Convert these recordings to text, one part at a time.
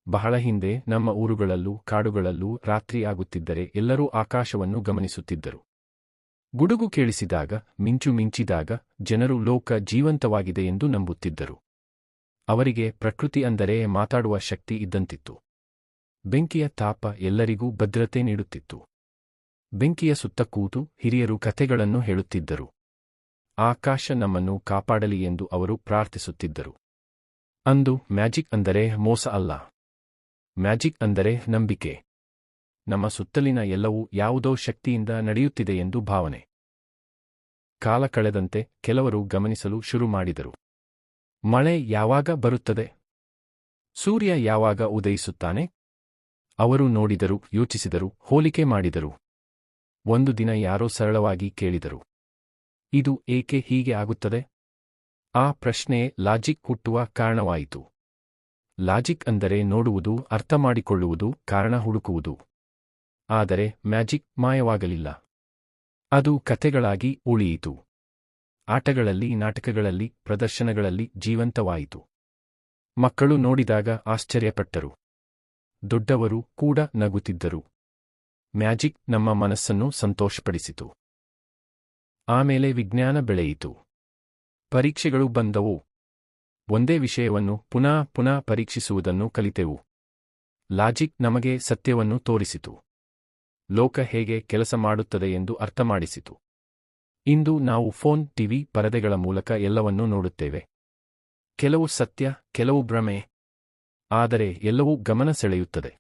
ಬಹಳ ಹಿಂದೆ ನಮ್ಮ ಊರುಗಳಲ್ಲೂ ಕಾಡುಗಳಲ್ಲೂ ರಾತ್ರಿ ಆಗುತ್ತಿದ್ದರೆ ಎಲ್ಲರೂ ಆಕಾಶವನ್ನು ಗಮನಿಸುತ್ತಿದ್ದರು. ಗುಡುಗು ಕೇಳಿಸಿದಾಗ, ಮಿಂಚು ಮಿಂಚಿದಾಗ ಜನರು ಲೋಕ ಜೀವಂತವಾಗಿದೆ ಎಂದು ನಂಬುತ್ತಿದ್ದರು. ಅವರಿಗೆ ಪ್ರಕೃತಿ ಅಂದರೆ ಮಾತಾಡುವ ಶಕ್ತಿ ಇದ್ದಂತಿತ್ತು. ಬೆಂಕಿಯ ತಾಪ ಎಲ್ಲರಿಗೂ ಭದ್ರತೆ ನೀಡುತ್ತಿತ್ತು. ಬೆಂಕಿಯ ಸುತ್ತ ಕೂತು ಹಿರಿಯರು ಕಥೆಗಳನ್ನು ಹೇಳುತ್ತಿದ್ದರು. ಆಕಾಶ ನಮ್ಮನ್ನು ಕಾಪಾಡಲಿ ಎಂದು ಅವರು ಪ್ರಾರ್ಥಿಸುತ್ತಿದ್ದರು. ಅಂದು ಮ್ಯಾಜಿಕ್ ಅಂದರೆ ಮೋಸ ಅಲ್ಲ. ಮ್ಯಾಜಿಕ್ ಅಂದರೆ ನಂಬಿಕೆ. ನಮ್ಮ ಸುತ್ತಲಿನ ಎಲ್ಲವೂ ಯಾವುದೋ ಶಕ್ತಿಯಿಂದ ನಡೆಯುತ್ತಿದೆ ಎಂದು ಭಾವನೆ. ಕಾಲ ಕಳೆದಂತೆ ಕೆಲವರು ಗಮನಿಸಲು ಶುರು ಮಾಡಿದರು. ಮಳೆ ಯಾವಾಗ ಬರುತ್ತದೆ? ಸೂರ್ಯ ಯಾವಾಗ ಉದಯಿಸುತ್ತಾನೆ? ಅವರು ನೋಡಿದರು, ಯೋಚಿಸಿದರು, ಹೋಲಿಕೆ ಮಾಡಿದರು. ಒಂದು ದಿನ ಯಾರೋ ಸರಳವಾಗಿ ಕೇಳಿದರು, ಇದು ಏಕೆ ಹೀಗೆ ಆಗುತ್ತದೆ? ಆ ಪ್ರಶ್ನೆಯೇ ಲಾಜಿಕ್ ಹುಟ್ಟುವ ಕಾರಣವಾಯಿತು. ಲಾಜಿಕ್ ಅಂದರೆ ನೋಡುವುದು, ಅರ್ಥಮಾಡಿಕೊಳ್ಳುವುದು, ಕಾರಣ ಹುಡುಕುವುದು. ಆದರೆ ಮ್ಯಾಜಿಕ್ ಮಾಯವಾಗಲಿಲ್ಲ. ಅದು ಕಥೆಗಳಾಗಿ ಉಳಿಯಿತು. ಆಟಗಳಲ್ಲಿ, ನಾಟಕಗಳಲ್ಲಿ, ಪ್ರದರ್ಶನಗಳಲ್ಲಿ ಜೀವಂತವಾಯಿತು. ಮಕ್ಕಳು ನೋಡಿದಾಗ ಆಶ್ಚರ್ಯಪಟ್ಟರು. ದೊಡ್ಡವರು ಕೂಡ ನಗುತ್ತಿದ್ದರು. ಮ್ಯಾಜಿಕ್ ನಮ್ಮ ಮನಸ್ಸನ್ನು ಸಂತೋಷಪಡಿಸಿತು. ಆಮೇಲೆ ವಿಜ್ಞಾನ ಬೆಳೆಯಿತು. ಪರೀಕ್ಷೆಗಳು ಬಂದವು. ಒಂದೇ ವಿಷಯವನ್ನು ಪುನಃ ಪುನಃ ಪರೀಕ್ಷಿಸುವುದನ್ನು ಕಲಿತೆವು. ಲಾಜಿಕ್ ನಮಗೆ ಸತ್ಯವನ್ನು ತೋರಿಸಿತು. ಲೋಕ ಹೇಗೆ ಕೆಲಸ ಮಾಡುತ್ತದೆ ಎಂದು ಅರ್ಥಮಾಡಿಸಿತು. ಇಂದು ನಾವು ಫೋನ್, ಟಿವಿ, ಪರದೆಗಳ ಮೂಲಕ ಎಲ್ಲವನ್ನೂ ನೋಡುತ್ತೇವೆ. ಕೆಲವು ಸತ್ಯ, ಕೆಲವು ಭ್ರಮೆ. ಆದರೆ ಎಲ್ಲವೂ ಗಮನ ಸೆಳೆಯುತ್ತದೆ.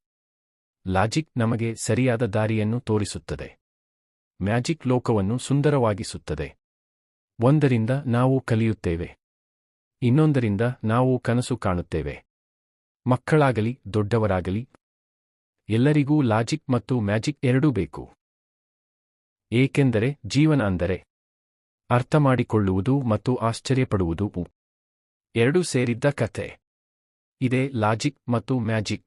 ಲಾಜಿಕ್ ನಮಗೆ ಸರಿಯಾದ ದಾರಿಯನ್ನು ತೋರಿಸುತ್ತದೆ. ಮ್ಯಾಜಿಕ್ ಲೋಕವನ್ನು ಸುಂದರವಾಗಿಸುತ್ತದೆ. ಒಂದರಿಂದ ನಾವು ಕಲಿಯುತ್ತೇವೆ. ಇನ್ನೊಂದರಿಂದ ನಾವು ಕನಸು ಕಾಣುತ್ತೇವೆ. ಮಕ್ಕಳಾಗಲಿ ದೊಡ್ಡವರಾಗಲಿ ಎಲ್ಲರಿಗೂ ಲಾಜಿಕ್ ಮತ್ತು ಮ್ಯಾಜಿಕ್ ಎರಡೂ ಬೇಕು. ಏಕೆಂದರೆ ಜೀವನ ಅಂದರೆ ಅರ್ಥಮಾಡಿಕೊಳ್ಳುವುದು ಮತ್ತು ಆಶ್ಚರ್ಯಪಡುವುದು. ಎರಡೂ ಸೇರಿದ್ದ ಕಥೆ. ಇದೇ ಲಾಜಿಕ್ ಮತ್ತು ಮ್ಯಾಜಿಕ್.